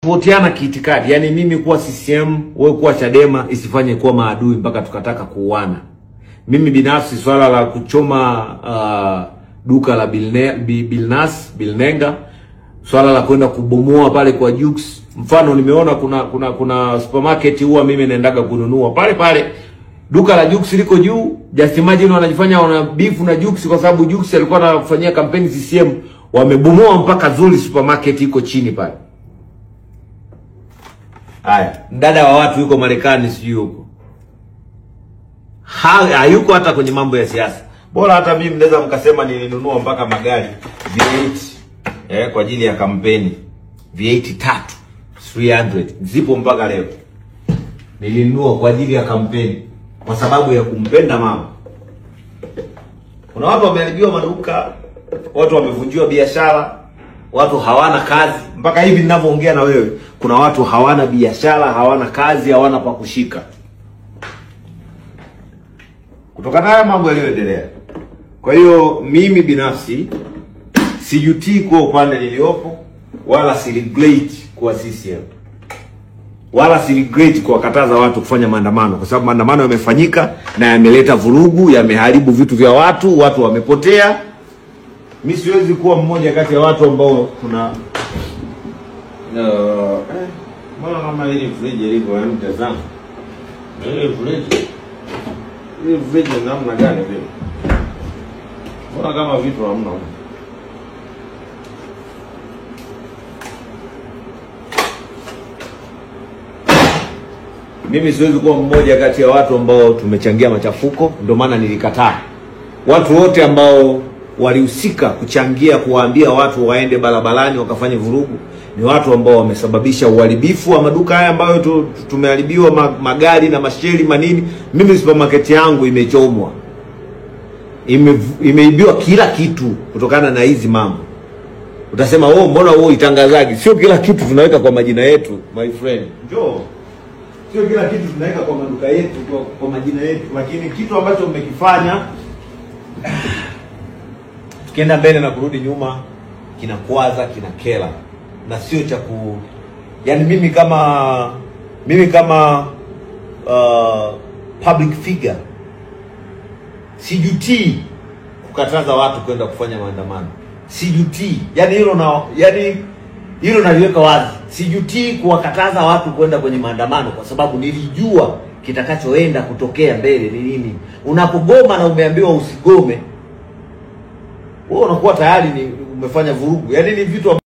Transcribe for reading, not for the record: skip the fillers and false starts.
Votiana kiitikadi, yani mimi kuwa CCM, wewe kuwa Chadema isifanye kuwa maadui mpaka tukataka kuuana. Mimi binafsi swala la kuchoma duka la Bilnenga, swala la kwenda kubomoa pale kwa Jux, mfano nimeona kuna supermarket huwa mimi naendaga kununua pale duka la Jux liko juu. Just imagine wanajifanya wana beef na Jux kwa sababu Jux alikuwa anafanyia kampeni CCM, wamebomoa mpaka Zuri supermarket iko chini pale. Haya, mdada wa watu yuko Marekani sijui huko. Hayuko hata kwenye mambo ya siasa. Bora hata mimi mnaweza mkasema nilinunua mpaka magari V8 kwa ajili ya kampeni. V8 300 zipo mpaka leo. Nilinunua kwa ajili ya kampeni kwa sababu ya kumpenda mama. Kuna watu wameharibiwa maduka, watu wamevunjiwa biashara, watu hawana kazi. Mpaka hivi ninavyoongea na wewe, kuna watu hawana biashara, hawana kazi, hawana pa kushika, kutokana na mambo yaliyoendelea. Kwa hiyo mimi binafsi sijutii kwa upande niliopo, wala si regret kwa CCM, wala si regret kwa kataza watu kufanya maandamano, kwa sababu maandamano yamefanyika na yameleta vurugu, yameharibu vitu vya watu, watu wamepotea. Mimi siwezi kuwa mmoja kati ya watu ambao kuna mbona kama hili fridge liko mtazamo. Hili fridge namna gani vile? Mbona kama vitu hamna huko? Mimi siwezi kuwa mmoja kati ya watu ambao tumechangia machafuko, ndio maana nilikataa. Watu wote ambao walihusika kuchangia kuwaambia watu waende barabarani wakafanye vurugu ni watu ambao wamesababisha uharibifu wa maduka haya ambayo tumeharibiwa magari na masheli manini. Mimi supermarket yangu imechomwa, imeibiwa kila kitu kutokana na hizi mambo. Utasema mbona itangazaji? Sio kila kitu tunaweka kwa majina yetu, my friend. Njoo. Sio kila kitu tunaweka kwa maduka yetu kwa majina yetu, lakini kitu ambacho mmekifanya tukienda mbele na kurudi nyuma kinakwaza, kinakela, na sio cha yani mimi kama public figure sijutii kukataza watu kwenda kufanya maandamano. Sijutii. Hilo naliweka wazi. Sijutii kuwakataza watu kwenda kwenye maandamano kwa sababu nilijua kitakachoenda kutokea mbele ni nini. Unapogoma na umeambiwa usigome, wewe unakuwa tayari umefanya vurugu. Ni vitu